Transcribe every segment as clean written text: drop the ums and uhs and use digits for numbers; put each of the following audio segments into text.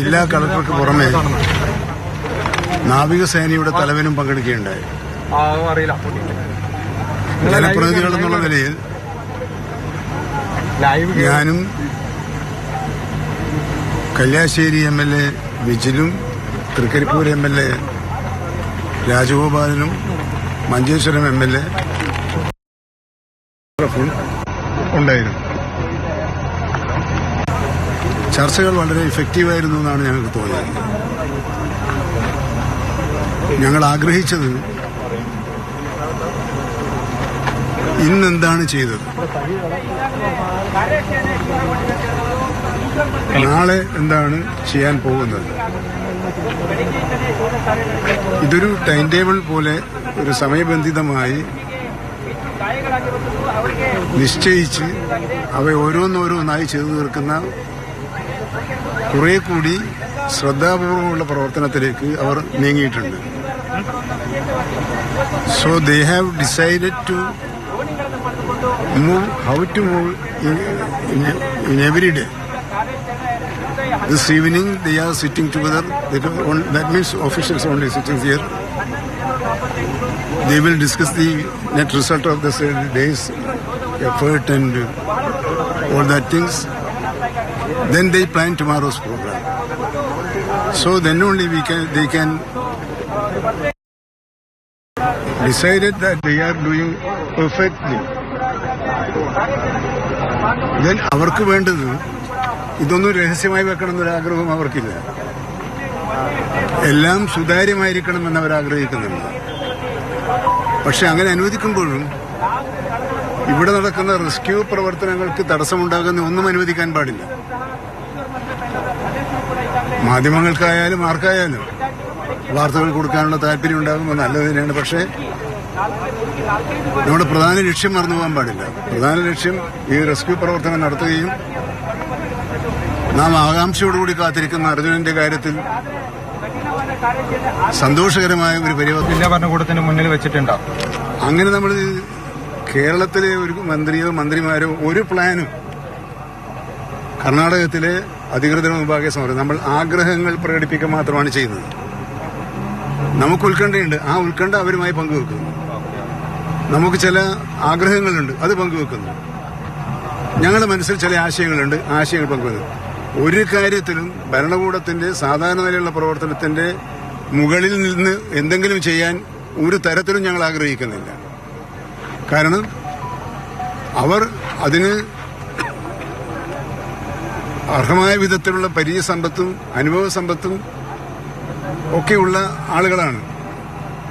ജില്ലാ കളക്ടർക്ക് പുറമെ നാവികസേനയുടെ തലവനും പങ്കെടുക്കുകയുണ്ടായി. ജനപ്രതിനിധികൾ എന്നുള്ള നിലയിൽ ഞാനും Kalliasseri MLA വിജിലും Trikaripur MLA രാജഗോപാലനും Manjeshwaram MLA ഉണ്ടായിരുന്നു. ചർച്ചകൾ വളരെ ഇഫക്റ്റീവായിരുന്നു എന്നാണ് ഞങ്ങൾക്ക് തോന്നിയത്. ഞങ്ങൾ ആഗ്രഹിച്ചത് ഇന്നെന്താണ് ചെയ്തത്, നാളെ എന്താണ് ചെയ്യാൻ പോകുന്നത്, ഇതൊരു ടൈം ടേബിൾ പോലെ ഒരു സമയബന്ധിതമായി നിശ്ചയിച്ച് അവ ഓരോന്നോരോന്നായി ചെയ്തു തീർക്കുന്ന കുറെ കൂടി ശ്രദ്ധാപൂർവമുള്ള പ്രവർത്തനത്തിലേക്ക് അവർ നീങ്ങിയിട്ടുണ്ട്. So they have decided to move how to move in every day. This evening they are sitting together. That means officials only sitting here. They will discuss the net result of this day's effort and all that things. Then they plan tomorrow's program. So then only they can decided that they are doing perfectly. Then അവർക്ക് വേണ്ടത് ഇതൊന്നും രഹസ്യമായി വെക്കണമെന്നൊരു ആഗ്രഹവും അവർക്കില്ല. എല്ലാം സുതാര്യമായിരിക്കണമെന്ന് അവർ ആഗ്രഹിക്കുന്നുണ്ട്. പക്ഷെ അങ്ങനെ അനുവദിക്കുമ്പോഴും ഇവിടെ നടക്കുന്ന റെസ്ക്യൂ പ്രവർത്തനങ്ങൾക്ക് തടസ്സമുണ്ടാകുന്ന ഒന്നും അനുവദിക്കാൻ പാടില്ല. മാധ്യമങ്ങൾക്കായാലും ആർക്കായാലും വാർത്തകൾ കൊടുക്കാനുള്ള താല്പര്യം ഉണ്ടാകുമ്പോൾ നല്ലത് തന്നെയാണ്. പക്ഷേ നമ്മുടെ പ്രധാന ലക്ഷ്യം മറന്നു പോകാൻ പാടില്ല. പ്രധാന ലക്ഷ്യം ഈ റെസ്ക്യൂ പ്രവർത്തനം നടത്തുകയും നാം ആകാംക്ഷയോടുകൂടി കാത്തിരിക്കുന്ന അർജുനന്റെ കാര്യത്തിൽ സന്തോഷകരമായ ഒരു പരിവർത്തനം ജില്ലാ ഭരണകൂടത്തിന് മുന്നിൽ വെച്ചിട്ടുണ്ടാവും. അങ്ങനെ നമ്മൾ കേരളത്തിലെ ഒരു മന്ത്രിയോ മന്ത്രിമാരോ ഒരു പ്ലാനും കർണാടകത്തിലെ അധികൃതരുടെ മുമ്പാകെ സമർപ്പിക്കും. നമ്മൾ ആഗ്രഹങ്ങൾ പ്രകടിപ്പിക്കുക മാത്രമാണ് ചെയ്യുന്നത്. നമുക്ക് ഉത്കണ്ഠയുണ്ട്, ആ ഉത്കണ്ഠ അവരുമായി പങ്കുവെക്കുന്നു. നമുക്ക് ചില ആഗ്രഹങ്ങളുണ്ട്, അത് പങ്കുവെക്കുന്നു. ഞങ്ങളുടെ മനസ്സിൽ ചില ആശയങ്ങളുണ്ട്, ആശയങ്ങൾ പങ്കുവെക്കുന്നു. ഒരു കാര്യത്തിലും ഭരണകൂടത്തിന്റെ സാധാരണ നിലയിലുള്ള പ്രവർത്തനത്തിന്റെ മുകളിൽ നിന്ന് എന്തെങ്കിലും ചെയ്യാൻ ഒരു തരത്തിലും ഞങ്ങൾ ആഗ്രഹിക്കുന്നില്ല. കാരണം അവർ അതിന് അർഹമായ വിധത്തിലുള്ള പരിചയസമ്പത്തും അനുഭവ സമ്പത്തും ഒക്കെയുള്ള ആളുകളാണ്.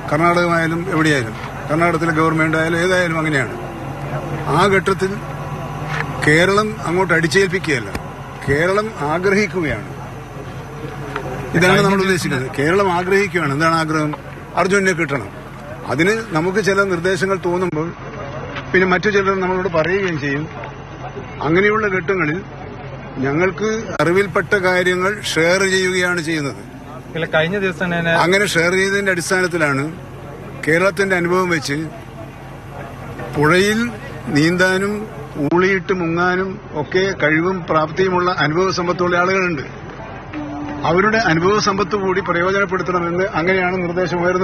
കർണാടകമായാലും എവിടെയായാലും, കർണാടകത്തിലെ ഗവൺമെന്റ് ആയാലും ഏതായാലും അങ്ങനെയാണ്. ആ ഘട്ടത്തിൽ കേരളം അങ്ങോട്ട് അടിച്ചേൽപ്പിക്കുകയല്ല, കേരളം ആഗ്രഹിക്കുകയാണ്. ഇതാണ് നമ്മൾ ഉദ്ദേശിക്കുന്നത്. കേരളം ആഗ്രഹിക്കുകയാണ്. എന്താണ് ആഗ്രഹം? അർജുനെ കിട്ടണം. അതിന് നമുക്ക് ചില നിർദ്ദേശങ്ങൾ തോന്നുമ്പോൾ പിന്നെ മറ്റു ചിലർ നമ്മളോട് പറയുകയും ചെയ്യും. അങ്ങനെയുള്ള ഘട്ടങ്ങളിൽ ഞങ്ങൾക്ക് അറിവിൽപ്പെട്ട കാര്യങ്ങൾ ഷെയർ ചെയ്യുകയാണ് ചെയ്യുന്നത്. കഴിഞ്ഞ ദിവസം അങ്ങനെ ഷെയർ ചെയ്തതിന്റെ അടിസ്ഥാനത്തിലാണ് കേരളത്തിന്റെ അനുഭവം വെച്ച് പുഴയിൽ നീന്താനും ഊളിയിട്ട് മുങ്ങാനും ഒക്കെ കഴിവും പ്രാപ്തിയുമുള്ള അനുഭവ സമ്പത്തുള്ള ആളുകളുണ്ട്. അവരുടെ അനുഭവ സമ്പത്ത് കൂടി പ്രയോജനപ്പെടുത്തണമെന്ന് അങ്ങനെയാണ് നിർദ്ദേശം ഉയർന്നത്.